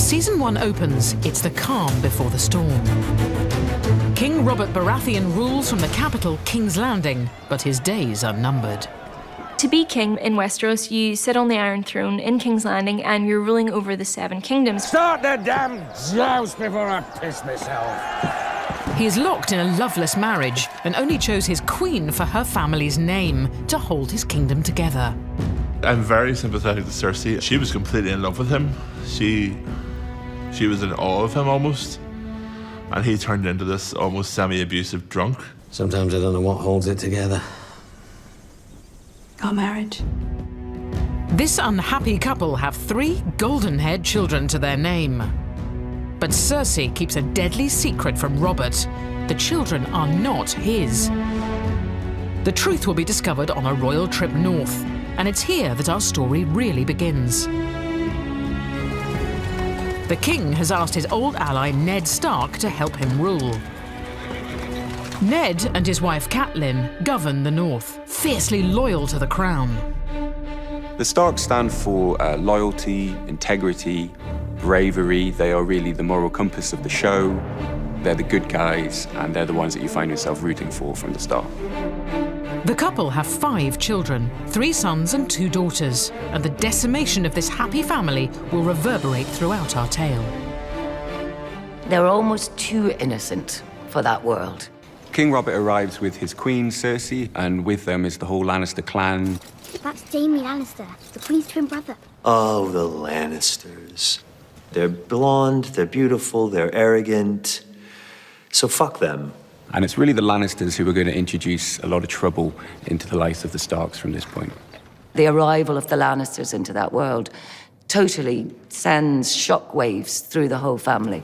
Season 1 opens, it's the calm before the storm. King Robert Baratheon rules from the capital, King's Landing, but his days are numbered. To be king in Westeros, you sit on the Iron Throne in King's Landing and you're ruling over the 7 kingdoms. Start the damn joust before I piss myself. He is locked in a loveless marriage and only chose his queen for her family's name to hold his kingdom together. I'm very sympathetic to Cersei. She was completely in love with him. She was in awe of him almost. And he turned into this almost semi-abusive drunk. Sometimes I don't know what holds it together. Our marriage. This unhappy couple have 3 golden-haired children to their name. But Cersei keeps a deadly secret from Robert. The children are not his. The truth will be discovered on a royal trip north, and it's here that our story really begins. The king has asked his old ally Ned Stark to help him rule. Ned and his wife Catelyn govern the north, fiercely loyal to the crown. The Starks stand for loyalty, integrity, bravery. They are really the moral compass of the show. They're the good guys, and they're the ones that you find yourself rooting for from the start. The couple have 5 children, 3 sons and 2 daughters, and the decimation of this happy family will reverberate throughout our tale. They're almost too innocent for that world. King Robert arrives with his queen, Cersei, and with them is the whole Lannister clan. That's Jaime Lannister, the Queen's twin brother. Oh, the Lannisters. They're blonde, they're beautiful, they're arrogant. So fuck them. And it's really the Lannisters who are going to introduce a lot of trouble into the life of the Starks from this point. The arrival of the Lannisters into that world totally sends shockwaves through the whole family.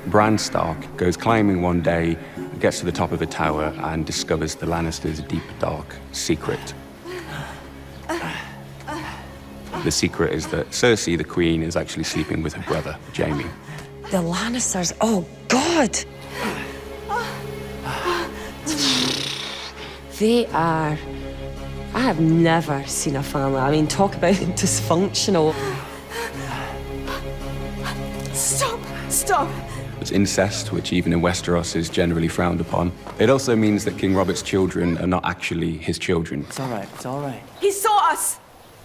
Bran Stark goes climbing one day, gets to the top of a tower, and discovers the Lannisters' deep, dark secret. The secret is that Cersei, the queen, is actually sleeping with her brother, Jaime. The Lannisters, oh God! They are... I have never seen a family, I mean, talk about dysfunctional. Stop! It's incest, which even in Westeros is generally frowned upon. It also means that King Robert's children are not actually his children. It's all right. He saw us!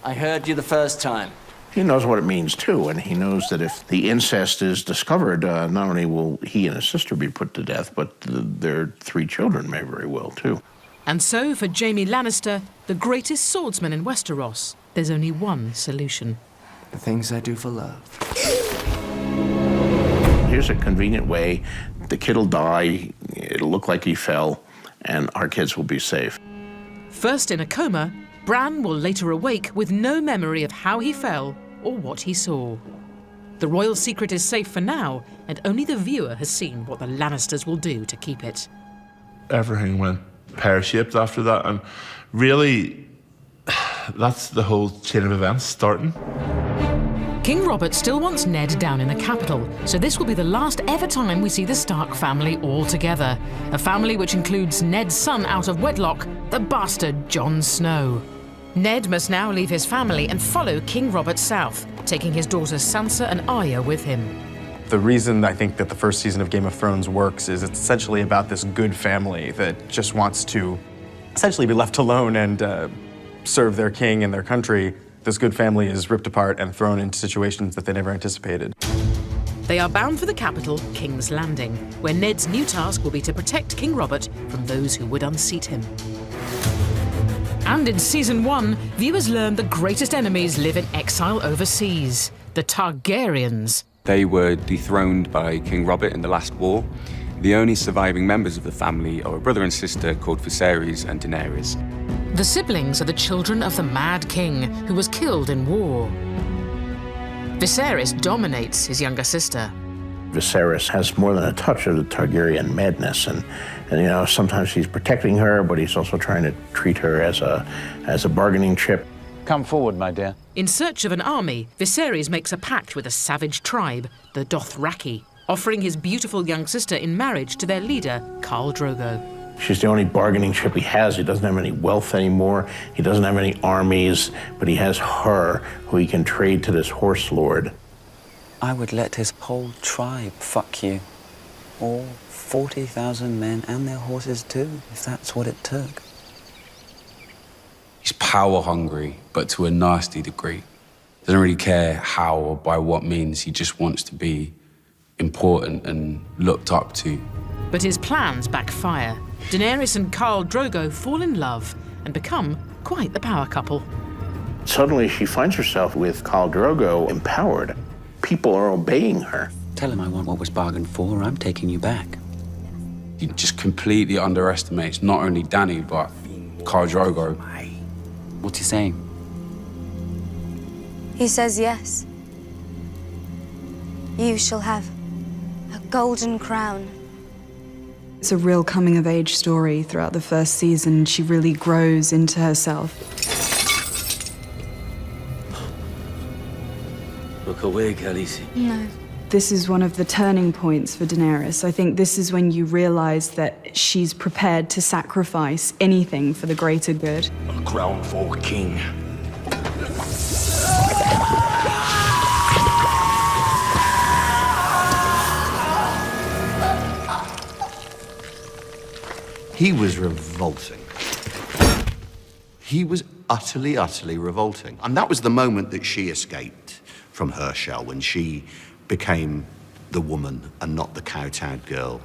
I heard you the first time. He knows what it means, too, and he knows that if the incest is discovered, not only will he and his sister be put to death, but their 3 children may very well, too. And so, for Jaime Lannister, the greatest swordsman in Westeros, there's only one solution. The things I do for love. Here's a convenient way. The kid'll die, it'll look like he fell, and our kids will be safe. First in a coma, Bran will later awake with no memory of how he fell or what he saw. The royal secret is safe for now, and only the viewer has seen what the Lannisters will do to keep it. Everything went pear-shaped after that, and really, that's the whole chain of events starting. King Robert still wants Ned down in the capital, so this will be the last ever time we see the Stark family all together. A family which includes Ned's son out of wedlock, the bastard Jon Snow. Ned must now leave his family and follow King Robert south, taking his daughters Sansa and Arya with him. The reason I think that the first season of Game of Thrones works is it's essentially about this good family that just wants to essentially be left alone and serve their king and their country. This good family is ripped apart and thrown into situations that they never anticipated. They are bound for the capital, King's Landing, where Ned's new task will be to protect King Robert from those who would unseat him. And in Season 1, viewers learn the greatest enemies live in exile overseas, the Targaryens. They were dethroned by King Robert in the last war. The only surviving members of the family are a brother and sister called Viserys and Daenerys. The siblings are the children of the Mad King, who was killed in war. Viserys dominates his younger sister. Viserys has more than a touch of the Targaryen madness, and you know, sometimes he's protecting her, but he's also trying to treat her as a bargaining chip. Come forward, my dear. In search of an army, Viserys makes a pact with a savage tribe, the Dothraki, offering his beautiful young sister in marriage to their leader, Khal Drogo. She's the only bargaining chip he has. He doesn't have any wealth anymore. He doesn't have any armies, but he has her, who he can trade to this horse lord. I would let his whole tribe fuck you. All 40,000 men and their horses too, if that's what it took. He's power hungry, but to a nasty degree. Doesn't really care how or by what means. He just wants to be important and looked up to. But his plans backfire. Daenerys and Khal Drogo fall in love and become quite the power couple. Suddenly she finds herself with Khal Drogo empowered. People are obeying her. Tell him I want what was bargained for, or I'm taking you back. He just completely underestimates not only Dany, but Khal Drogo. What's he saying? He says yes. You shall have a golden crown. It's a real coming-of-age story. Throughout the first season, she really grows into herself. Look away, Khaleesi. No. This is one of the turning points for Daenerys. I think this is when you realize that she's prepared to sacrifice anything for the greater good. A crown for a king. He was revolting. He was utterly, utterly revolting. And that was the moment that she escaped from her shell, when she became the woman and not the kowtowed girl.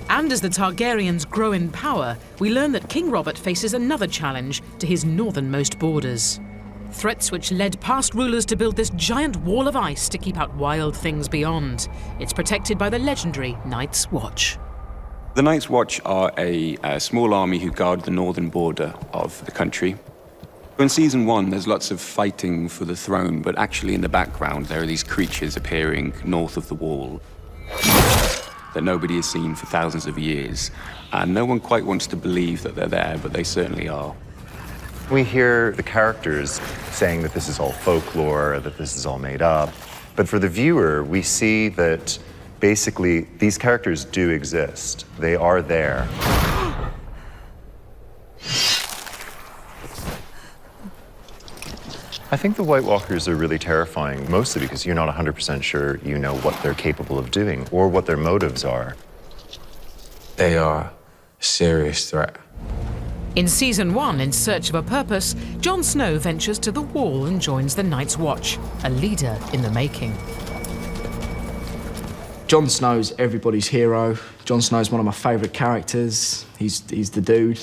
And as the Targaryens grow in power, we learn that King Robert faces another challenge to his northernmost borders. Threats which led past rulers to build this giant wall of ice to keep out wild things beyond. It's protected by the legendary Night's Watch. The Night's Watch are a small army who guard the northern border of the country. In season 1, there's lots of fighting for the throne, but actually in the background, there are these creatures appearing north of the wall that nobody has seen for thousands of years. And no one quite wants to believe that they're there, but they certainly are. We hear the characters saying that this is all folklore, that this is all made up. But for the viewer, we see that basically these characters do exist. They are there. I think the White Walkers are really terrifying, mostly because you're not 100% sure you know what they're capable of doing or what their motives are. They are a serious threat. In season 1, in search of a purpose, Jon Snow ventures to the Wall and joins the Night's Watch, a leader in the making. Jon Snow's everybody's hero. Jon Snow's one of my favourite characters. He's the dude.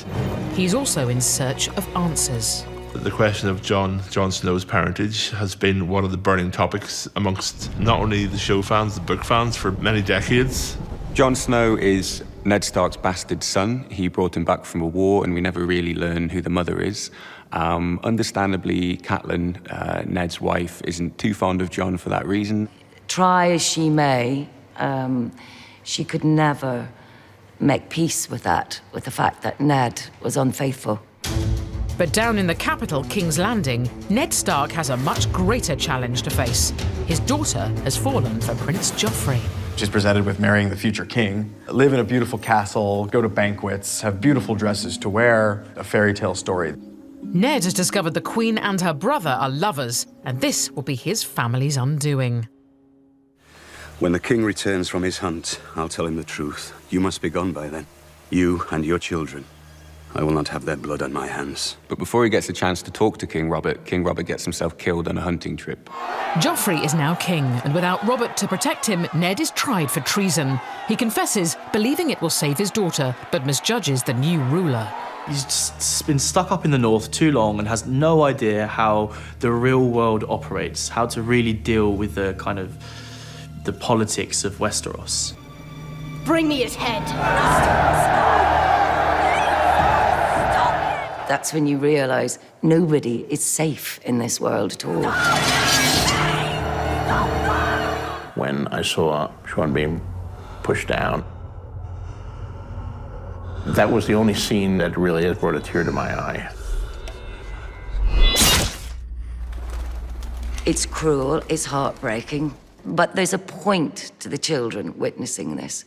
He's also in search of answers. The question of Jon Snow's parentage has been one of the burning topics amongst not only the show fans, the book fans, for many decades. Jon Snow is Ned Stark's bastard son. He brought him back from a war, and we never really learn who the mother is. Understandably, Catelyn, Ned's wife, isn't too fond of Jon for that reason. Try as she may, she could never make peace with the fact that Ned was unfaithful. But down in the capital, King's Landing, Ned Stark has a much greater challenge to face. His daughter has fallen for Prince Joffrey. She's presented with marrying the future king, live in a beautiful castle, go to banquets, have beautiful dresses to wear, a fairy tale story. Ned has discovered the Queen and her brother are lovers, and this will be his family's undoing. When the king returns from his hunt, I'll tell him the truth. You must be gone by then. You and your children. I will not have their blood on my hands. But before he gets a chance to talk to King Robert gets himself killed on a hunting trip. Joffrey is now king, and without Robert to protect him, Ned is tried for treason. He confesses, believing it will save his daughter, but misjudges the new ruler. He's just been stuck up in the north too long and has no idea how the real world operates, how to really deal with the politics of Westeros. Bring me his head. That's when you realize nobody is safe in this world at all. When I saw Sean being pushed down, that was the only scene that really has brought a tear to my eye. It's cruel, it's heartbreaking, but there's a point to the children witnessing this.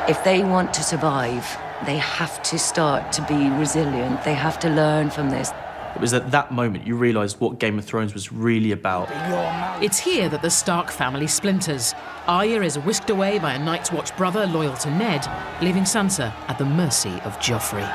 If they want to survive, They have to start to be resilient. They have to learn from this. It was at that moment you realised what Game of Thrones was really about. It's here that the Stark family splinters. Arya is whisked away by a Night's Watch brother loyal to Ned, leaving Sansa at the mercy of Joffrey.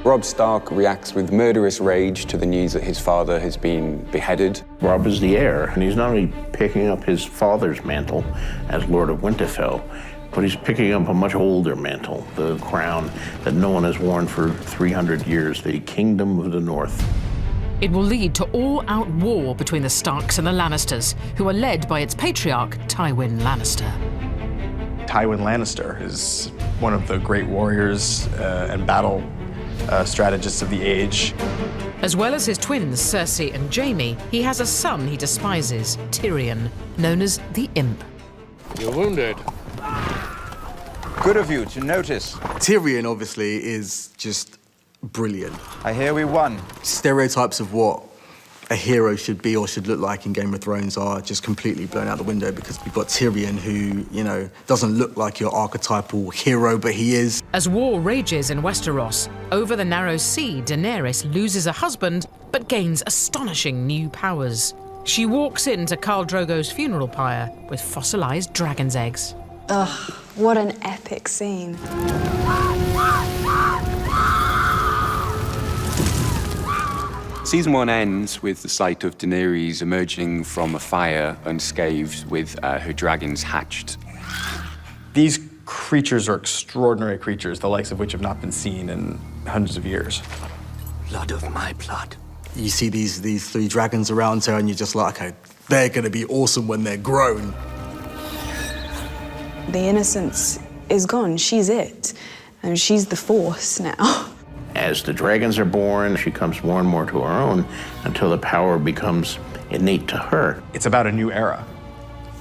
Robb Stark reacts with murderous rage to the news that his father has been beheaded. Robb is the heir, and he's not only picking up his father's mantle as Lord of Winterfell, but he's picking up a much older mantle, the crown that no one has worn for 300 years, the Kingdom of the North. It will lead to all-out war between the Starks and the Lannisters, who are led by its patriarch, Tywin Lannister. Tywin Lannister is one of the great warriors and battle strategists of the age. As well as his twins, Cersei and Jaime, he has a son he despises, Tyrion, known as the Imp. You're wounded. Good of you to notice. Tyrion, obviously, is just brilliant. I hear we won. Stereotypes of what a hero should be or should look like in Game of Thrones are just completely blown out the window because we've got Tyrion who, you know, doesn't look like your archetypal hero, but he is. As war rages in Westeros, over the Narrow Sea, Daenerys loses a husband but gains astonishing new powers. She walks into Khal Drogo's funeral pyre with fossilized dragon's eggs. Ugh, what an epic scene. Season 1 ends with the sight of Daenerys emerging from a fire unscathed with her dragons hatched. These creatures are extraordinary creatures, the likes of which have not been seen in hundreds of years. Blood of my blood. You see these three dragons around her and you're just like, okay, they're gonna be awesome when they're grown. The innocence is gone. She's it. And she's the Force now. As the dragons are born, she comes more and more to her own until the power becomes innate to her. It's about a new era.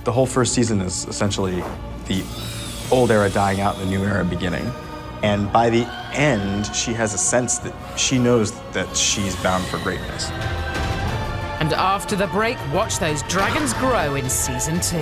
The whole first season is essentially the old era dying out and the new era beginning. And by the end, she has a sense that she knows that she's bound for greatness. And after the break, watch those dragons grow in Season 2.